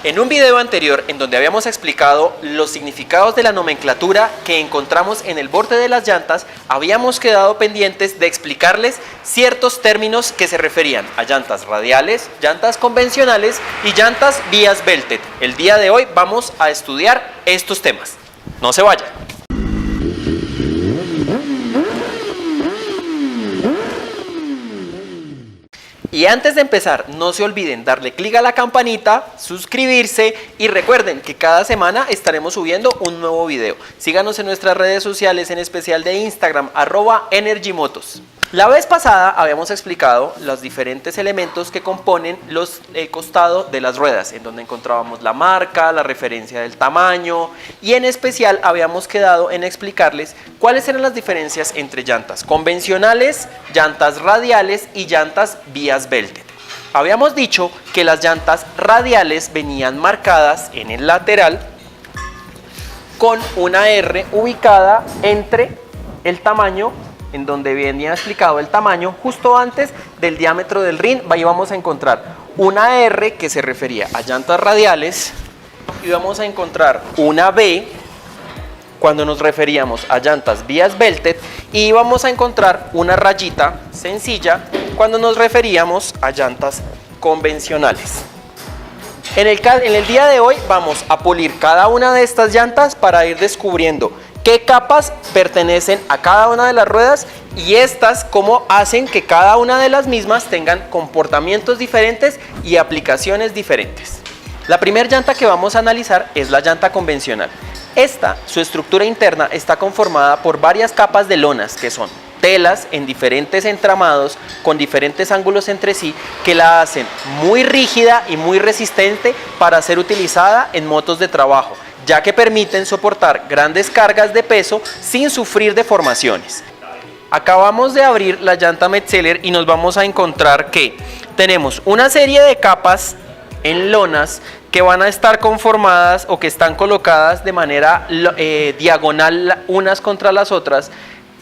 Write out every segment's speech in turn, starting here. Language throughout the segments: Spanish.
En un video anterior, en donde habíamos explicado los significados de la nomenclatura que encontramos en el borde de las llantas, habíamos quedado pendientes de explicarles ciertos términos que se referían a llantas radiales, llantas convencionales y llantas vías belted. El día de hoy vamos a estudiar estos temas. No se vayan. Y antes de empezar, no se olviden darle clic a la campanita, suscribirse y recuerden que cada semana estaremos subiendo un nuevo video. Síganos en nuestras redes sociales, en especial de Instagram, @energymotos. La vez pasada habíamos explicado los diferentes elementos que componen el costado de las ruedas, en donde encontrábamos la marca, la referencia del tamaño y en especial habíamos quedado en explicarles cuáles eran las diferencias entre llantas convencionales, llantas radiales y llantas vías belted. Habíamos dicho que las llantas radiales venían marcadas en el lateral con una R ubicada entre el tamaño, en donde venía explicado el tamaño, justo antes del diámetro del rin. Ahí vamos a encontrar una R que se refería a llantas radiales y vamos a encontrar una B cuando nos referíamos a llantas vías belted y vamos a encontrar una rayita sencilla cuando nos referíamos a llantas convencionales. En el día de hoy vamos a pulir cada una de estas llantas para ir descubriendo qué capas pertenecen a cada una de las ruedas y estas cómo hacen que cada una de las mismas tengan comportamientos diferentes y aplicaciones diferentes. La primera llanta que vamos a analizar es la llanta convencional. Su estructura interna está conformada por varias capas de lonas que son telas en diferentes entramados con diferentes ángulos entre sí que la hacen muy rígida y muy resistente para ser utilizada en motos de trabajo, ya que permiten soportar grandes cargas de peso sin sufrir deformaciones. Acabamos de abrir la llanta Metzeler y nos vamos a encontrar que tenemos una serie de capas en lonas que van a estar conformadas o que están colocadas de manera diagonal unas contra las otras,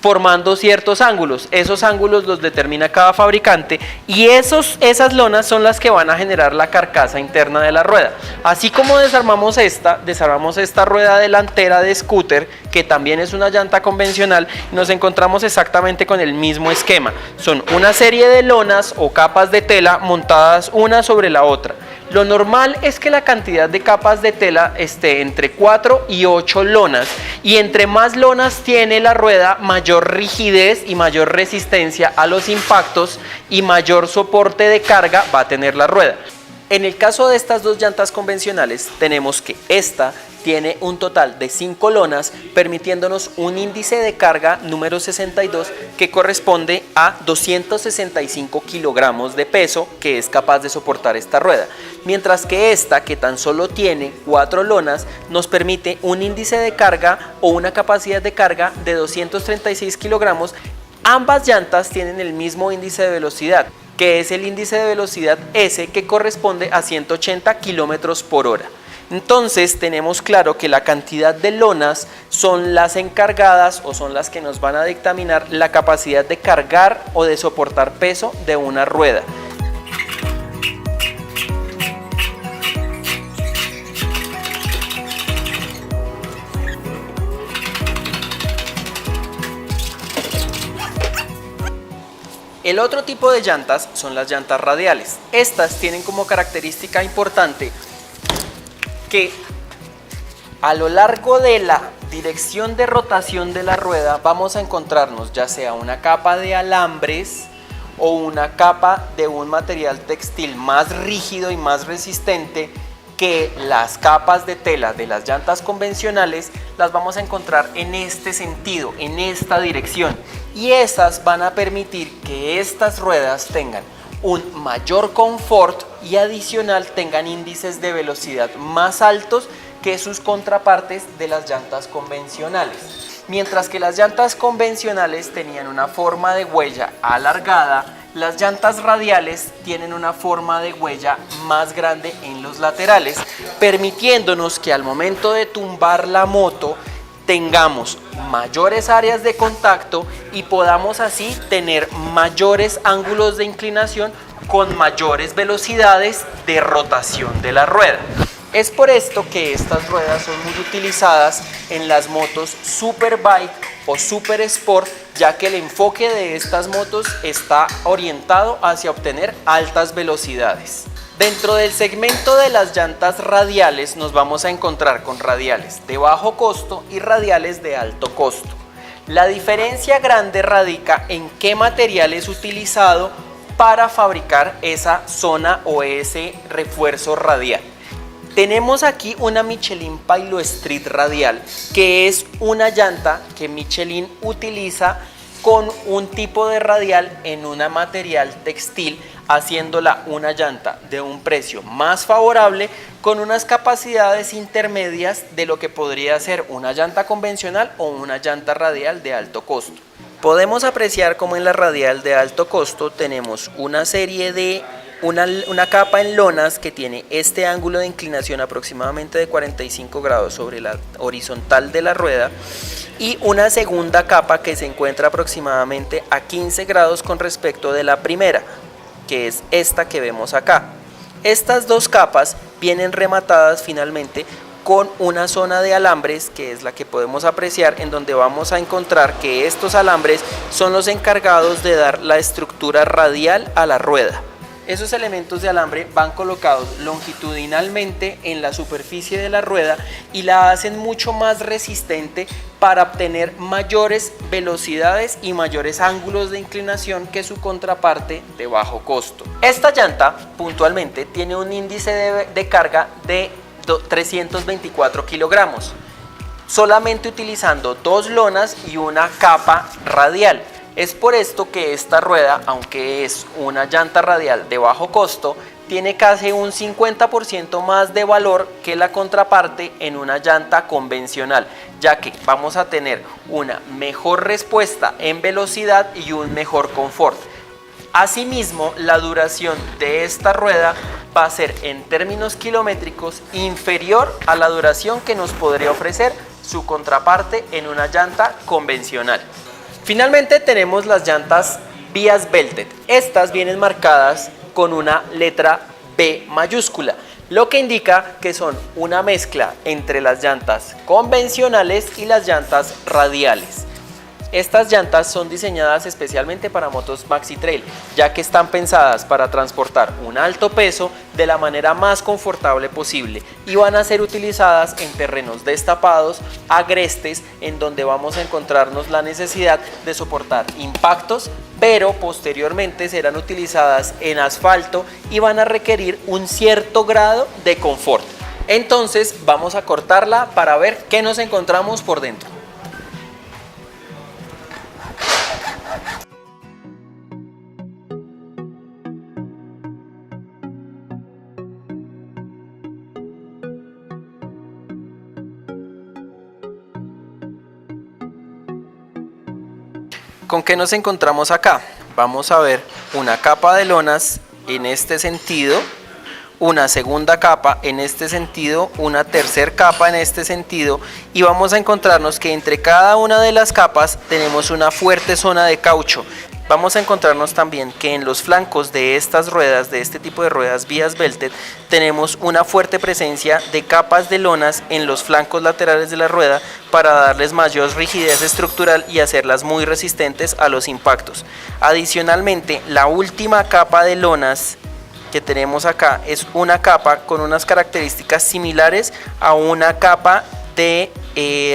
formando ciertos ángulos. Esos ángulos los determina cada fabricante y esas lonas son las que van a generar la carcasa interna de la rueda. Así como desarmamos esta rueda delantera de scooter, que también es una llanta convencional, nos encontramos exactamente con el mismo esquema. Son una serie de lonas o capas de tela montadas una sobre la otra. Lo normal es que la cantidad de capas de tela esté entre 4 y 8 lonas y entre más lonas tiene la rueda, mayor rigidez y mayor resistencia a los impactos y mayor soporte de carga va a tener la rueda. En el caso de estas dos llantas convencionales tenemos que esta tiene un total de 5 lonas, permitiéndonos un índice de carga número 62 que corresponde a 265 kilogramos de peso que es capaz de soportar esta rueda. Mientras que esta, que tan solo tiene 4 lonas, nos permite un índice de carga o una capacidad de carga de 236 kilogramos. Ambas llantas tienen el mismo índice de velocidad, que es el índice de velocidad S, que corresponde a 180 kilómetros por hora. Entonces tenemos claro que la cantidad de lonas son las encargadas o son las que nos van a dictaminar la capacidad de cargar o de soportar peso de una rueda. El otro tipo de llantas son las llantas radiales. Estas tienen como característica importante que a lo largo de la dirección de rotación de la rueda vamos a encontrarnos ya sea una capa de alambres o una capa de un material textil más rígido y más resistente que las capas de tela de las llantas convencionales. Las vamos a encontrar en este sentido, en esta dirección, y esas van a permitir que estas ruedas tengan un mayor confort y adicional tengan índices de velocidad más altos que sus contrapartes de las llantas convencionales. Mientras que las llantas convencionales tenían una forma de huella alargada, las llantas radiales tienen una forma de huella más grande en los laterales, permitiéndonos que al momento de tumbar la moto tengamos mayores áreas de contacto y podamos así tener mayores ángulos de inclinación con mayores velocidades de rotación de la rueda. Es por esto que estas ruedas son muy utilizadas en las motos Superbike o Super Sport, ya que el enfoque de estas motos está orientado hacia obtener altas velocidades. Dentro del segmento de las llantas radiales nos vamos a encontrar con radiales de bajo costo y radiales de alto costo. La diferencia grande radica en qué material es utilizado para fabricar esa zona o ese refuerzo radial. Tenemos aquí una Michelin Pilot Street radial, que es una llanta que Michelin utiliza con un tipo de radial en un material textil, haciéndola una llanta de un precio más favorable con unas capacidades intermedias de lo que podría ser una llanta convencional o una llanta radial de alto costo. Podemos apreciar como en la radial de alto costo tenemos una serie de una capa en lonas que tiene este ángulo de inclinación aproximadamente de 45 grados sobre la horizontal de la rueda y una segunda capa que se encuentra aproximadamente a 15 grados con respecto de la primera, que es esta que vemos acá. Estas dos capas vienen rematadas finalmente con una zona de alambres, que es la que podemos apreciar, en donde vamos a encontrar que estos alambres son los encargados de dar la estructura radial a la rueda. Esos elementos de alambre van colocados longitudinalmente en la superficie de la rueda y la hacen mucho más resistente para obtener mayores velocidades y mayores ángulos de inclinación que su contraparte de bajo costo. Esta llanta puntualmente tiene un índice de carga de 324 kilogramos, solamente utilizando dos lonas y una capa radial. Es por esto que esta rueda, aunque es una llanta radial de bajo costo, tiene casi un 50% más de valor que la contraparte en una llanta convencional, ya que vamos a tener una mejor respuesta en velocidad y un mejor confort. Asimismo, la duración de esta rueda va a ser en términos kilométricos inferior a la duración que nos podría ofrecer su contraparte en una llanta convencional. Finalmente tenemos las llantas Bias Belted. Estas vienen marcadas con una letra B mayúscula, lo que indica que son una mezcla entre las llantas convencionales y las llantas radiales. Estas llantas son diseñadas especialmente para motos Maxi Trail, ya que están pensadas para transportar un alto peso de la manera más confortable posible y van a ser utilizadas en terrenos destapados, agrestes, en donde vamos a encontrarnos la necesidad de soportar impactos, pero posteriormente serán utilizadas en asfalto y van a requerir un cierto grado de confort. Entonces vamos a cortarla para ver qué nos encontramos por dentro. ¿Con qué nos encontramos acá? Vamos a ver una capa de lonas en este sentido, una segunda capa en este sentido, una tercera capa en este sentido y vamos a encontrarnos que entre cada una de las capas tenemos una fuerte zona de caucho. Vamos a encontrarnos también que en los flancos de estas ruedas, de este tipo de ruedas Bias Belted, tenemos una fuerte presencia de capas de lonas en los flancos laterales de la rueda para darles mayor rigidez estructural y hacerlas muy resistentes a los impactos. Adicionalmente, la última capa de lonas que tenemos acá es una capa con unas características similares a una capa de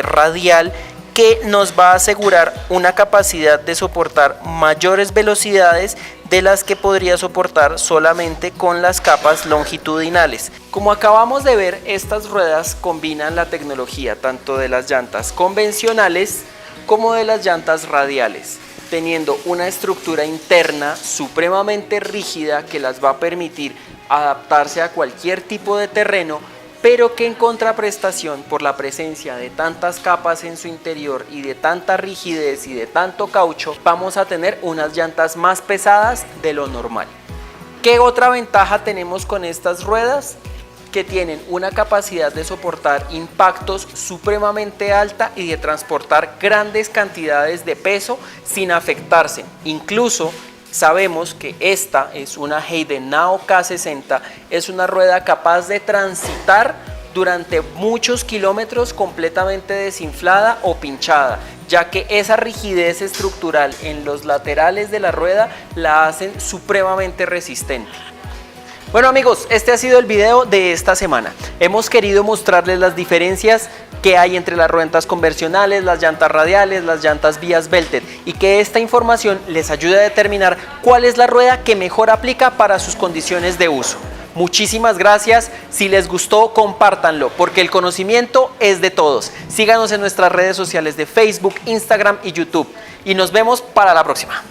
radial que nos va a asegurar una capacidad de soportar mayores velocidades de las que podría soportar solamente con las capas longitudinales. Como acabamos de ver, estas ruedas combinan la tecnología tanto de las llantas convencionales como de las llantas radiales, teniendo una estructura interna supremamente rígida que las va a permitir adaptarse a cualquier tipo de terreno, pero que en contraprestación por la presencia de tantas capas en su interior y de tanta rigidez y de tanto caucho, vamos a tener unas llantas más pesadas de lo normal. ¿Qué otra ventaja tenemos con estas ruedas? Que tienen una capacidad de soportar impactos supremamente alta y de transportar grandes cantidades de peso sin afectarse. Incluso Sabemos que esta es una Hayden Nao K60, es una rueda capaz de transitar durante muchos kilómetros completamente desinflada o pinchada, ya que esa rigidez estructural en los laterales de la rueda la hacen supremamente resistente. Bueno amigos, este ha sido el video de esta semana. Hemos querido mostrarles las diferencias que hay entre las ruedas convencionales, las llantas radiales, las llantas vías belted, y que esta información les ayude a determinar cuál es la rueda que mejor aplica para sus condiciones de uso. Muchísimas gracias. Si les gustó, compártanlo, porque el conocimiento es de todos. Síganos en nuestras redes sociales de Facebook, Instagram y YouTube. Y nos vemos para la próxima.